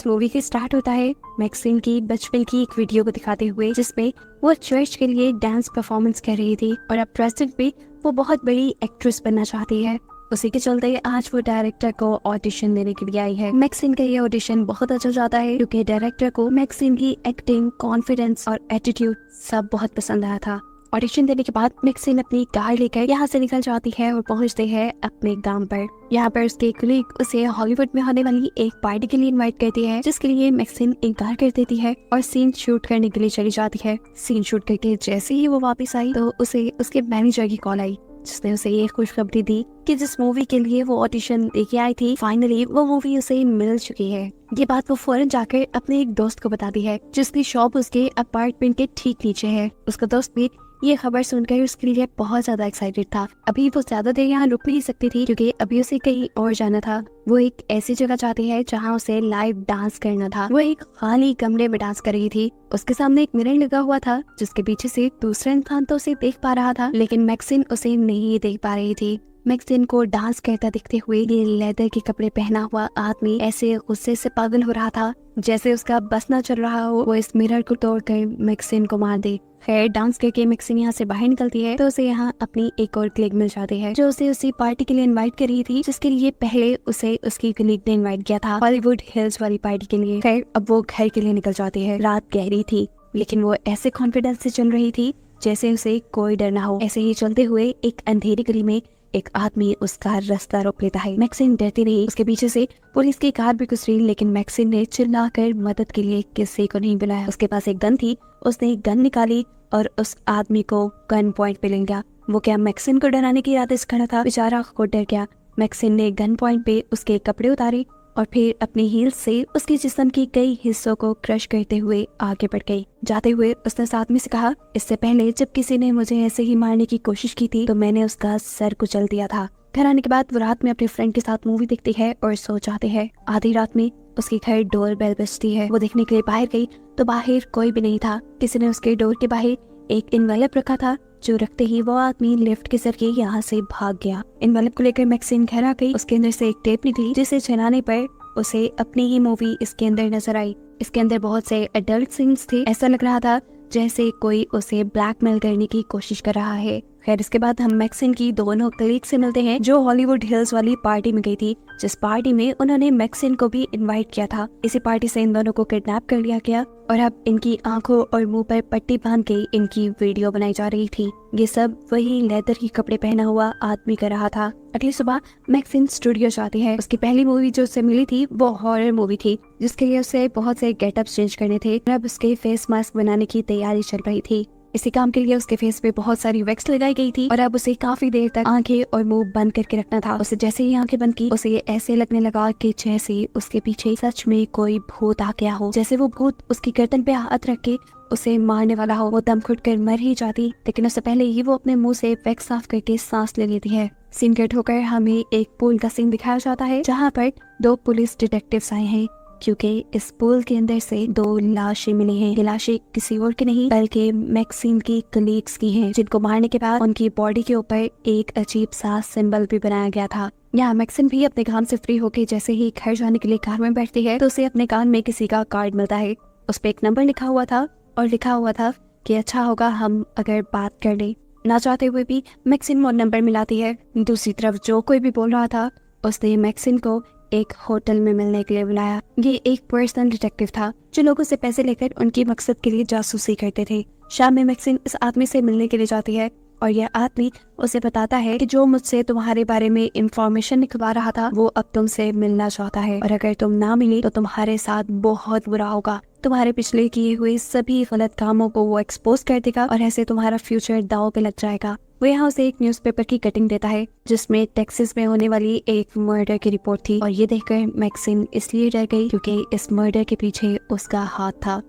Movie के start होता है मैक्सिम की बचपन की एक वीडियो को दिखाते हुए, जिसमें वो चर्च के लिए डांस परफॉर्मेंस कर रही थी और अब प्रेजेंट में वो बहुत बड़ी एक्ट्रेस बनना चाहती है। उसी के चलते आज वो डायरेक्टर को ऑडिशन देने के लिए आई है। मैक्सिम का ये ऑडिशन बहुत अच्छा जाता है क्योंकि डायरेक्टर को मैक्सिम की एक्टिंग, कॉन्फिडेंस और एटीट्यूड सब बहुत पसंद आया था। ऑडिशन देने के बाद मैक्सिम अपनी कार लेकर यहाँ से निकल जाती है और पहुँचते हैं अपने गांव पर। यहाँ पर उसके कलीग उसे हॉलीवुड में होने वाली एक पार्टी के लिए इनवाइट करती है, जिसके लिए मैक्सिम इनकार कर देती है और सीन शूट करने के लिए चली जाती है। सीन शूट करके जैसे ही वो वापस आई तो उसे उसके मैनेजर की कॉल आई, जिसने उसे ये खुशखबरी दी कि जिस मूवी के लिए वो ऑडिशन देके आई थी, फाइनली वो मूवी उसे मिल चुकी है। ये बात वो फौरन जाकर अपने एक दोस्त को बताती है, जिसकी शॉप उसके अपार्टमेंट के ठीक नीचे है। उसका दोस्त भी ये खबर सुनकर उसके लिए बहुत ज्यादा एक्साइटेड था। अभी वो ज्यादा देर यहाँ रुक नहीं सकती थी क्योंकि अभी उसे कहीं और जाना था। वो एक ऐसी जगह चाहती है जहाँ उसे लाइव डांस करना था। वो एक खाली कमरे में डांस कर रही थी। उसके सामने एक मिरर लगा हुआ था, जिसके पीछे से दूसरा इंसान तो उसे देख पा रहा था, लेकिन मैक्सिम उसे नहीं देख पा रही थी। मैक्सिम को डांस करता दिखते हुए ये लेदर के कपड़े पहना हुआ आदमी ऐसे गुस्से से पागल हो रहा था जैसे उसका बस न चल रहा हो वो इस मिरर को तोड़कर मैक्सिम को मार दे। खैर, डांस करके मैक्सिम यहाँ से बाहर निकलती है तो उसे यहाँ अपनी एक और कलीग मिल जाती है, जो उसे उसी पार्टी के लिए इनवाइट कर रही थी, जिसके लिए पहले उसे उसकी कलीग ने इनवाइट किया था, हॉलीवुड हिल्स वाली पार्टी के लिए। खैर, अब वो घर के लिए निकल जाती है। रात गहरी थी, लेकिन वो ऐसे कॉन्फिडेंस से चल रही थी जैसे उसे कोई डर ना हो। ऐसे ही चलते हुए एक अंधेरी गली में एक आदमी उसका रास्ता रोक लेता है। मैक्सिम डरती नहीं, उसके पीछे से पुलिस की कार भी गुजरी, लेकिन मैक्सिम ने चिल्लाकर मदद के लिए किसी को नहीं बुलाया। उसके पास एक गन थी, उसने एक गन निकाली और उस आदमी को गन पॉइंट पे ले गया। वो क्या मैक्सिम को डराने की इरादे से खड़ा था? बेचारा खुद डर गया। मैक्सिम ने गन पॉइंट पे उसके कपड़े उतारे और फिर अपनी हील से उसके जिस्म के कई हिस्सों को क्रश करते हुए आगे बढ़ गई। जाते हुए उसने उस आदमी से कहा, इससे पहले जब किसी ने मुझे ऐसे ही मारने की कोशिश की थी तो मैंने उसका सर कुचल दिया था। घर आने के बाद वो रात में अपने फ्रेंड के साथ मूवी देखती है और सो जाते हैं। आधी रात में उसके घर डोर बेल बजती है। वो देखने के लिए बाहर गई तो बाहर कोई भी नहीं था। किसी ने उसके डोर के बाहर एक इनवेलप रखा था, जो रखते ही वो आदमी लिफ्ट के जरिए यहाँ से भाग गया। इनवेलप को लेकर मैक्सिम घर आ गई। उसके अंदर से एक टेप निकली, जिसे चलाने पर उसे अपनी ही मूवी इसके अंदर नजर आई। इसके अंदर बहुत से एडल्ट सीन्स थे। ऐसा लग रहा था जैसे कोई उसे ब्लैकमेल करने की कोशिश कर रहा है। खैर, इसके बाद हम मैक्सिम की दोनों कलीग से मिलते हैं, जो हॉलीवुड हिल्स वाली पार्टी में गई थी, जिस पार्टी में उन्होंने मैक्सिम को भी इनवाइट किया था। इसी पार्टी से इन दोनों को किडनैप कर लिया गया और अब इनकी आंखों और मुंह पर पट्टी बांध के इनकी वीडियो बनाई जा रही थी। ये सब वही लेदर के कपड़े पहना हुआ आदमी कर रहा था। अगली सुबह मैक्सिम स्टूडियो जाती है। उसकी पहली मूवी जो उसे मिली थी वो हॉरर मूवी थी, जिसके लिए उसे बहुत से गेटअप चेंज करने थे। अब उसके फेस मास्क बनाने की तैयारी चल रही थी। इसी काम के लिए उसके फेस पे बहुत सारी वैक्स लगाई गई थी और अब उसे काफी देर तक आंखें और मुंह बंद करके रखना था। उसे जैसे ही आंखें बंद की, उसे ऐसे लगने लगा कि जैसे उसके पीछे सच में कोई भूत आ गया हो, जैसे वो भूत उसकी गर्दन पे हाथ रख के उसे मारने वाला हो। वो दम घुट कर मर ही जाती, लेकिन उससे पहले ही वो अपने मुंह से वैक्स साफ करके सांस ले लेती है। सीन कट होकर हमें एक पूल का सीन दिखाया जाता है, जहाँ पर दो पुलिस डिटेक्टिव्स आए हैं, क्योंकि इस पूल के अंदर से दो लाशें मिली हैं। ये लाशें किसी और की नहीं बल्कि मैक्सिम की कलीग्स की हैं, जिनको मारने के बाद उनकी बॉडी के ऊपर एक अजीब सा सिंबल भी बनाया गया था। यहाँ मैक्सिम भी अपने काम से फ्री होके जैसे ही घर जाने के लिए कार में बैठती है तो उसे अपने कान में किसी का कार्ड मिलता है। उस पे एक नंबर लिखा हुआ था और लिखा हुआ था कि अच्छा होगा हम अगर बात कर लें। ना चाहते हुए भी मैक्सिम वो नंबर मिलाती है। दूसरी तरफ जो कोई भी बोल रहा था उसने मैक्सिम को एक होटल में मिलने के लिए बुलाया। ये एक पर्सनल डिटेक्टिव था जो लोगों से पैसे लेकर उनकी मकसद के लिए जासूसी करते थे। शाम में मैक्सिम इस आदमी से मिलने के लिए जाती है और यह आदमी उसे बताता है कि जो मुझसे तुम्हारे बारे में इंफॉर्मेशन निकलवा रहा था वो अब तुमसे मिलना चाहता है और अगर तुम ना मिले तो तुम्हारे साथ बहुत बुरा होगा। तुम्हारे पिछले किए हुए सभी गलत कामों को वो एक्सपोज कर देगा और ऐसे तुम्हारा फ्यूचर दांव पे लग जाएगा। वो यहाँ उसे एक न्यूज़पेपर की कटिंग देता है, जिसमें टेक्सास में होने वाली एक मर्डर की रिपोर्ट थी और ये देखकर मैक्सिम इसलिए डर गई क्योंकि इस मर्डर के पीछे उसका हाथ था।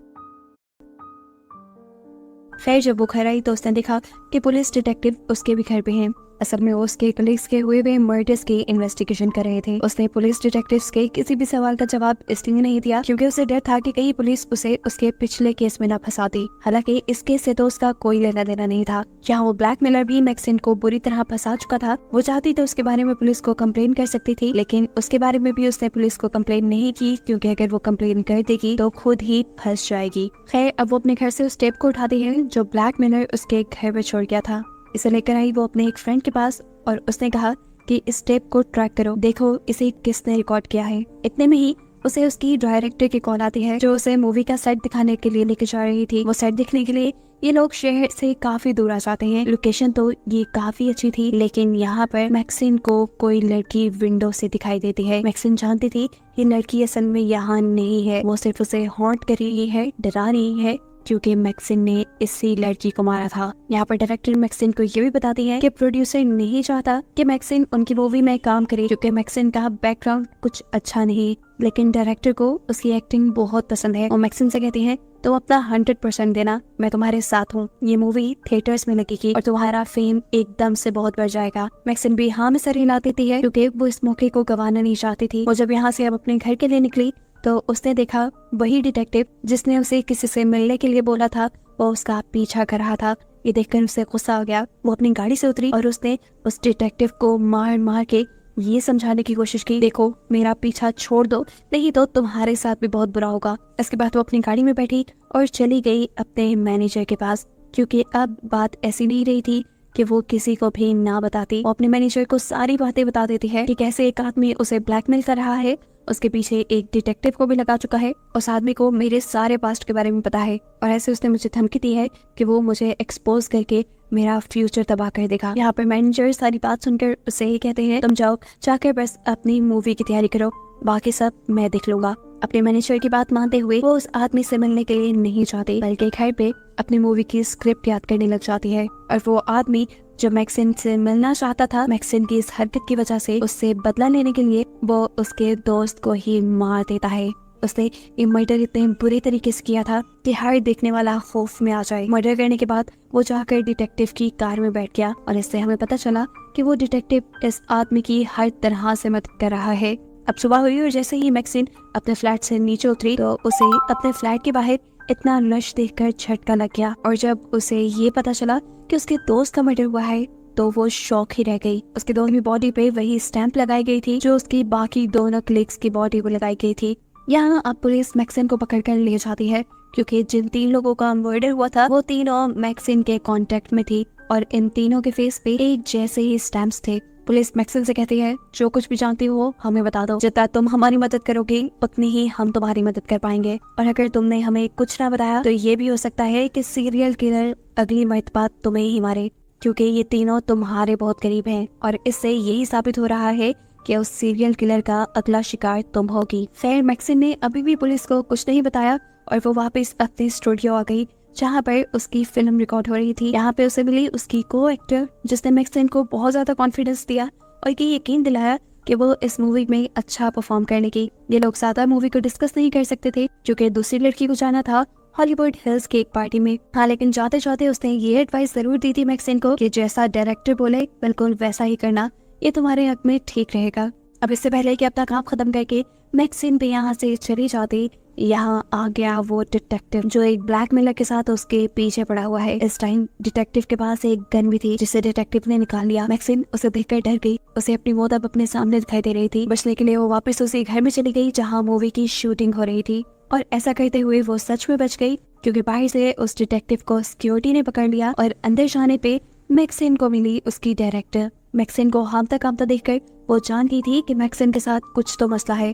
खैर, जब वो घर आई तो उसने देखा कि पुलिस डिटेक्टिव उसके भी घर पे हैं। असल में वो उसके कलीग्स के हुए मर्डर्स की इन्वेस्टिगेशन कर रहे थे। उसने पुलिस डिटेक्टिव्स के किसी भी सवाल का जवाब इसलिए नहीं दिया क्योंकि उसे डर था कि कहीं पुलिस उसे उसके पिछले केस में न फंसा दी। हालांकि इस केस से तो उसका कोई लेना देना नहीं था। जहाँ वो ब्लैकमेलर भी मैक्सिन को बुरी तरह फंसा चुका था। वो चाहती तो उसके बारे में पुलिस को कंप्लेन कर सकती थी, लेकिन उसके बारे में भी उसने पुलिस को कंप्लेन नहीं की क्योंकि अगर वो कंप्लेन कर देगी तो खुद ही फंस जाएगी। खैर, अब वो अपने घर से उस टेप को उठाती है जो ब्लैकमेलर उसके घर में छोड़ गया था। इसे लेकर आई वो अपने एक फ्रेंड के पास और उसने कहा कि इस टेप को ट्रैक करो, देखो इसे किसने रिकॉर्ड किया है। इतने में ही उसे उसकी डायरेक्टर की कॉल आती है जो उसे मूवी का सेट दिखाने के लिए लेकर जा रही थी। वो सेट दिखने के लिए ये लोग शहर से काफी दूर आ जाते हैं। लोकेशन तो ये काफी अच्छी थी, लेकिन यहाँ पर मैक्सिन को कोई लड़की विंडो से दिखाई देती है। मैक्सिन जानती थी ये लड़की असल में यहाँ नहीं है, वो सिर्फ उसे हॉन्ट कर रही है, डरा रही है क्योंकि मैक्सिन ने इसी लड़की को मारा था। यहाँ पर डायरेक्टर मैक्सिन को ये भी बताती है कि प्रोड्यूसर नहीं चाहता कि मैक्सिन उनकी मूवी में काम करे क्योंकि मैक्सिन का बैकग्राउंड कुछ अच्छा नहीं, लेकिन डायरेक्टर को उसकी एक्टिंग बहुत पसंद है। और मैक्सिन से कहती है तो अपना 100% देना, मैं तुम्हारे साथ हूँ। ये मूवी थिएटर्स में लगेगी और तुम्हारा फेम एकदम से बहुत बढ़ जाएगा। मैक्सिन भी हाँ में सर हिला देती है क्योंकि वो इस मौके को गंवाना नहीं चाहती थी। वो जब यहाँ से अब अपने घर के लिए निकली तो उसने देखा वही डिटेक्टिव जिसने उसे किसी से मिलने के लिए बोला था वो उसका पीछा कर रहा था। ये देखकर उसे गुस्सा हो गया। वो अपनी गाड़ी से उतरी और उसने उस डिटेक्टिव को मार मार के ये समझाने की कोशिश की, देखो मेरा पीछा छोड़ दो नहीं तो तुम्हारे साथ भी बहुत बुरा होगा। इसके बाद वो अपनी गाड़ी में बैठी और चली गई अपने मैनेजर के पास क्योंकि अब बात ऐसी नहीं रही थी कि वो किसी को भी ना बताती। वो अपने मैनेजर को सारी बातें बता देती है कि कैसे एक आदमी उसे ब्लैकमेल कर रहा है, उसके पीछे एक डिटेक्टिव को भी लगा चुका है, उस आदमी को मेरे सारे पास्ट के बारे में पता है और ऐसे उसने मुझे धमकी दी है कि वो मुझे एक्सपोज करके मेरा फ्यूचर तबाह कर देगा। यहाँ पर मैनेजर सारी बात सुनकर उसे ही कहते हैं तुम जाओ जाकर बस अपनी मूवी की तैयारी करो, बाकी सब मैं देख लूंगा। अपने मैनेजर की बात मानते हुए वो उस आदमी से मिलने के लिए नहीं चाहती बल्कि घर पे अपनी मूवी की स्क्रिप्ट याद करने लग जाती है। और वो आदमी जो मैक्सिन से मिलना चाहता था, मैक्सिन की इस हरकत की वजह से उससे बदला लेने के लिए वो उसके दोस्त को ही मार देता है। उसने ये मर्डर इतने बुरे तरीके से किया था कि हर देखने वाला खौफ में आ जाए। मर्डर करने के बाद वो जाकर डिटेक्टिव की कार में बैठ गया और इससे हमें पता चला कि वो डिटेक्टिव इस आदमी की हर तरह से मदद कर रहा है। अब सुबह हुई और जैसे ही मैक्सिन अपने फ्लैट से नीचे उतरी तो उसे अपने फ्लैट के बाहर इतना रश देखकर झटका लग गया और जब उसे ये पता चला कि उसके दोस्त का मर्डर हुआ है तो वो शॉक ही रह गई। उसके दोस्त की बॉडी पे वही स्टैंप लगाई गई थी जो उसकी बाकी दोनों कलीग्स की बॉडी को लगाई गई थी। यहाँ अब पुलिस मैक्सिन को पकड़कर ले जाती है क्योंकि जिन 3 लोगों का मर्डर हुआ था वो तीनों मैक्सिन के कांटेक्ट में थी और इन तीनों के फेस पे एक जैसे ही स्टैम्प्स थे। पुलिस मैक्सिन से कहती है जो कुछ भी जानती हो हमें बता दो, जितना तुम हमारी मदद करोगे उतनी ही हम तुम्हारी मदद कर पाएंगे और अगर तुमने हमें कुछ ना बताया तो ये भी हो सकता है कि सीरियल किलर अगली मर्तबा तुम्हें ही मारे क्योंकि ये तीनों तुम्हारे बहुत करीब हैं और इससे यही साबित हो रहा है कि उस सीरियल किलर का अगला शिकार तुम होगी। खैर, मैक्सिन ने अभी भी पुलिस को कुछ नहीं बताया और वो वापस अपने स्टूडियो आ गई जहाँ पर उसकी फिल्म रिकॉर्ड हो रही थी। यहाँ पे उसे मिली उसकी को एक्टर जिसने मैक्सिन को बहुत ज्यादा कॉन्फिडेंस दिया और ये यकीन दिलाया कि वो इस मूवी में अच्छा परफॉर्म करने की। ये लोग ज्यादा मूवी को डिस्कस नहीं कर सकते थे क्योंकि दूसरी लड़की को जाना था हॉलीवुड हिल्स की एक पार्टी में। हाँ, लेकिन जाते जाते उसने ये एडवाइस जरूर दी थी मैक्सिन को कि जैसा डायरेक्टर बोले बिल्कुल वैसा ही करना, ये तुम्हारे हक में ठीक रहेगा। अब इससे पहले कि अपना काम खत्म करके मैक्सिन भी यहाँ से चली जाती, यहाँ आ गया वो डिटेक्टिव जो एक ब्लैकमेलर के साथ उसके पीछे पड़ा हुआ है। इस टाइम डिटेक्टिव के पास एक गन भी थी जिसे डिटेक्टिव ने निकाल लिया। मैक्सिन उसे देखकर डर गई। उसे अपनी मौत अब अपने सामने दिखाई दे रही थी। बचने के लिए वो वापस उसी घर में चली गई जहाँ मूवी की शूटिंग हो रही थी और ऐसा करते हुए वो सच में बच गई क्योंकि बाहर से उस डिटेक्टिव को सिक्योरिटी ने पकड़ लिया और अंदर जाने पे मैक्सिन को मिली उसकी डायरेक्टर। मैक्सिन को हामता कामता देखकर वो जान गई थी कि मैक्सिन के साथ कुछ तो मसला है।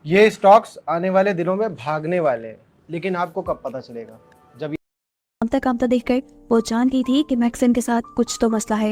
ये स्टॉक्स आने वाले दिनों में भागने वाले हैं, लेकिन आपको कब पता चलेगा? जब कामता कामता देखकर वो जान गई थी कि मैक्सिन के साथ कुछ तो मसला है।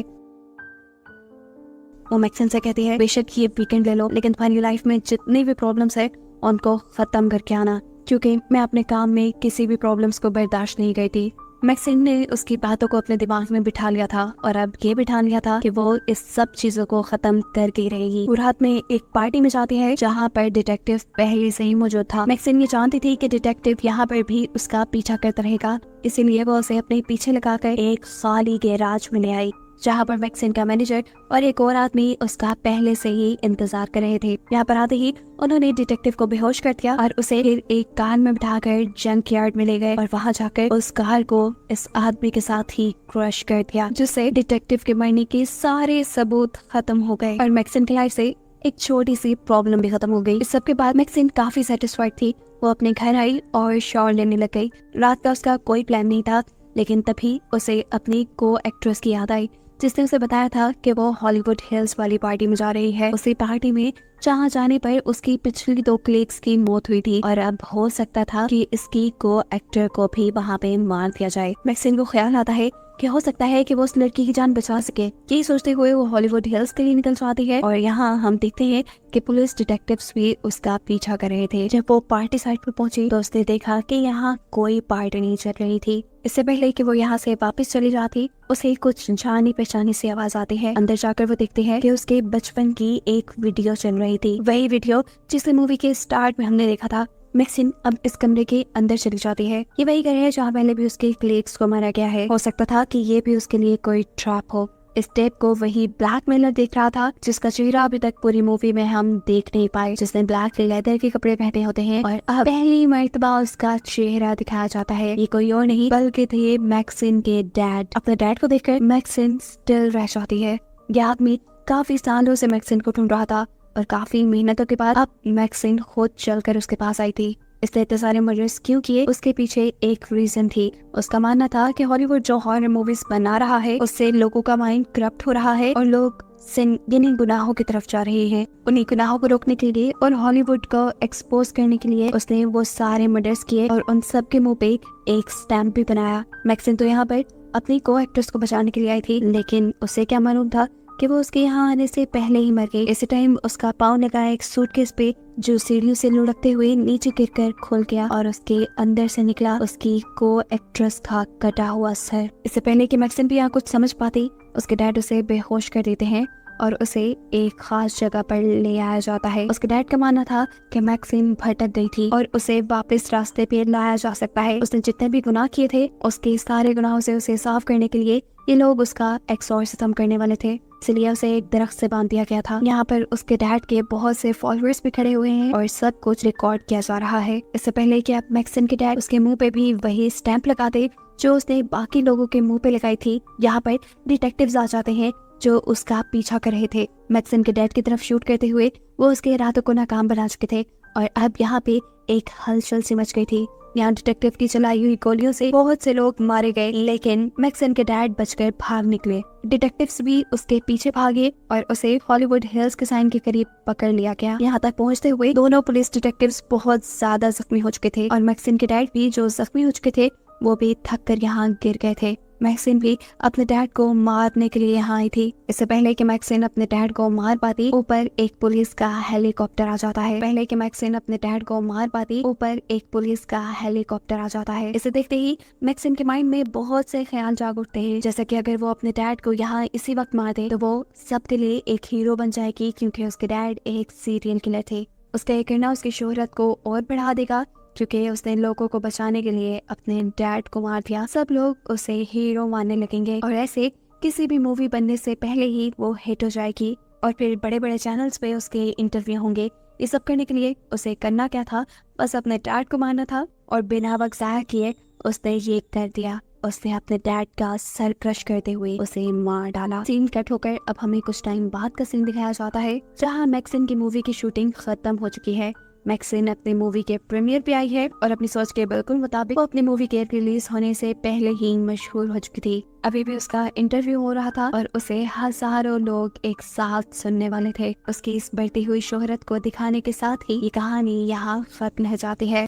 वो मैक्सिन से कहती है बेशक ये वीकेंड ले लो लेकिन तुम्हारी लाइफ में जितनी भी प्रॉब्लम्स है उनको खत्म करके आना क्योंकि मैं अपने काम में किसी भी प्रॉब्लम्स को बर्दाश्त नहीं करती। मैक्सिन ने उसकी बातों को अपने दिमाग में बिठा लिया था और अब ये बिठा लिया था कि वो इस सब चीजों को खत्म करके रहेगी। वो रात में एक पार्टी में जाती है जहाँ पर डिटेक्टिव पहले से ही मौजूद था। मैक्सिन ये जानती थी कि डिटेक्टिव यहाँ पर भी उसका पीछा करता रहेगा, इसीलिए वो उसे अपने पीछे लगाकर एक खाली गैराज में ले आई जहाँ पर मैक्सिन का मैनेजर और एक और आदमी उसका पहले से ही इंतजार कर रहे थे। यहाँ पर आते ही उन्होंने डिटेक्टिव को बेहोश कर दिया और उसे फिर एक कार में बिठाकर जंक यार्ड में ले गए और वहाँ जाकर उस कार को इस आदमी के साथ ही क्रश कर दिया, जिससे डिटेक्टिव के मरने के सारे सबूत खत्म हो गए और मैक्सिन की लाइफ से एक छोटी सी प्रॉब्लम भी खत्म हो गई। इस सब के बाद मैक्सिन काफी सेटिस्फाइड थी। वो अपने घर आई और शॉवर लेने लग गई। रात का उसका कोई प्लान नहीं था, लेकिन तभी उसे अपनी को एक्ट्रेस की याद आई जिसने उसे बताया था कि वो हॉलीवुड हिल्स वाली पार्टी में जा रही है। उसी पार्टी में जहाँ जाने पर उसकी पिछली 2 कलीग्स की मौत हुई थी और अब हो सकता था कि इसकी को एक्टर को भी वहाँ पे मार दिया जाए। मैक्सिन को ख्याल आता है कि हो सकता है कि वो उस लड़की की जान बचा सके। यही सोचते हुए वो हॉलीवुड हिल्स के लिए निकल जाती है और यहाँ हम देखते हैं कि पुलिस डिटेक्टिव्स भी उसका पीछा कर रहे थे। जब वो पार्टी साइट पर पहुंची तो उसने देखा कि यहाँ कोई पार्टी नहीं चल रही थी। इससे पहले कि वो यहाँ से वापस चली जाती, उसे कुछ जानी पहचानी सी आवाज आती है। अंदर जाकर वो देखती है कि उसके बचपन की एक वीडियो चल रही थी, वही वीडियो जिसे मूवी के स्टार्ट में हमने देखा था। मैक्सिन अब इस कमरे के अंदर चली जाती है। ये वही घर है जहाँ पहले भी उसके कलीग्स को मारा गया है। हो सकता था कि ये भी उसके लिए कोई ट्रैप हो। इस टेप को वही ब्लैकमेलर देख रहा था जिसका चेहरा अभी तक पूरी मूवी में हम देख नहीं पाए, जिसने ब्लैक लेदर के कपड़े पहने होते हैं और अब पहली मर्तबा उसका चेहरा दिखाया जाता है। ये कोई और नहीं बल्कि थे मैक्सिन के डैड। अपने डैड को देखकर मैक्सिन स्टिल रह जाती है। यह आदमी काफी सालों से मैक्सिन को ढूंढ रहा था और काफी मेहनतों के बाद अब मैक्सिन खुद चलकर उसके पास आई थी। इसने इतने सारे मर्डर्स क्यों किए, उसके पीछे एक रीजन थी। उसका मानना था कि हॉलीवुड जो हॉरर मूवीज बना रहा है उससे लोगों का माइंड करप्ट हो रहा है और लोग जिन्हीं गुनाहों की तरफ जा रहे हैं। उन्हीं गुनाहों को रोकने के लिए और हॉलीवुड को एक्सपोज करने के लिए उसने वो सारे मर्डर्स किए और उन सब के मुंह पे एक स्टैम्प भी बनाया। मैक्सिन तो यहाँ पर अपनी को एक्ट्रेस को बचाने के लिए आई थी, लेकिन उसे क्या मालूम था कि वो उसके यहाँ आने से पहले ही मर गई। इसी टाइम उसका पाँव लगा एक सूटकेस पे जो सीढ़ियों से लुढ़कते हुए नीचे गिरकर खुल गया और उसके अंदर से निकला उसकी को एक्ट्रेस का कटा हुआ सर। इससे पहले कि मैक्सिन भी यहाँ कुछ समझ पाती, उसके डैड उसे बेहोश कर देते हैं और उसे एक खास जगह पर ले आया जाता है। उसके डैड का मानना था कि मैक्सिन भटक गई थी और उसे वापस रास्ते पे लाया जा सकता है। उसने जितने भी गुनाह किए थे उसके सारे गुनाहों से उसे साफ करने के लिए ये लोग उसका एक्सॉर्सिज्म करने वाले थे, इसलिए उसे एक दरख्त से बांध दिया गया था। यहाँ पर उसके डैड के बहुत से फॉलोअर्स भी खड़े हुए हैं और सब कुछ रिकॉर्ड किया जा रहा है। इससे पहले कि अब मैक्सिन के डैड उसके मुंह पे भी वही स्टैंप लगा दे जो उसने बाकी लोगों के मुंह पे लगाई थी, यहाँ पर डिटेक्टिव्स आ जाते हैं जो उसका पीछा कर रहे थे। मैक्सिन के डैड की तरफ शूट करते हुए वो उसके इरादों को नाकाम बना चुके थे और अब यहाँ पे एक हलचल सी मच गई थी। यहाँ डिटेक्टिव की चलाई हुई गोलियों से बहुत से लोग मारे गए, लेकिन मैक्सिन के डैड बचकर भाग निकले। डिटेक्टिव्स भी उसके पीछे भागे और उसे हॉलीवुड हिल्स के साइन के करीब पकड़ लिया गया। यहाँ तक पहुँचते हुए दोनों पुलिस डिटेक्टिव्स बहुत ज्यादा जख्मी हो चुके थे और मैक्सिन के डैड भी जो जख्मी हो चुके थे वो भी थक कर यहाँ गिर गए थे। मैक्सिन भी अपने डैड को मारने के लिए यहाँ आई थी। इससे पहले कि मैक्सिन अपने डैड को मार पाती, ऊपर एक पुलिस का हेलीकॉप्टर आ जाता है। पहले कि मैक्सिन अपने डैड को मार पाती, ऊपर एक पुलिस का हेलीकॉप्टर आ जाता है। इसे देखते ही मैक्सिन के माइंड में बहुत से ख्याल जाग उठते हैं, जैसे कि अगर वो अपने डैड को यहाँ इसी वक्त मार दे तो वो सबके लिए एक हीरो बन जाएगी, क्योंकि उसके डैड एक सीरियल किलर थे। उसका ये करना उसकी शोहरत को और बढ़ा देगा, क्योंकि उसने लोगों को बचाने के लिए अपने डैड को मार दिया। सब लोग उसे हीरो मानने लगेंगे और ऐसे किसी भी मूवी बनने से पहले ही वो हिट हो जाएगी और फिर बड़े बड़े चैनल्स पे उसके इंटरव्यू होंगे। ये सब करने के लिए उसे करना क्या था, बस अपने डैड को मारना था और बिना वक्त ज़ाया किए उसने ये कर दिया। उसने अपने डैड का सर क्रश करते हुए उसे मार डाला। सीन कट होकर अब हमें कुछ टाइम बाद का सीन दिखाया जाता है जहाँ मैक्सिन की मूवी की शूटिंग खत्म हो चुकी है। मैक्सिन अपनी मूवी के प्रीमियर पे आई है और अपनी सोच के बिल्कुल मुताबिक वो अपनी मूवी के रिलीज होने से पहले ही मशहूर हो चुकी थी। अभी भी उसका इंटरव्यू हो रहा था और उसे हजारों लोग एक साथ सुनने वाले थे। उसकी इस बढ़ती हुई शोहरत को दिखाने के साथ ही ये कहानी यहाँ खत्म हो जाती है।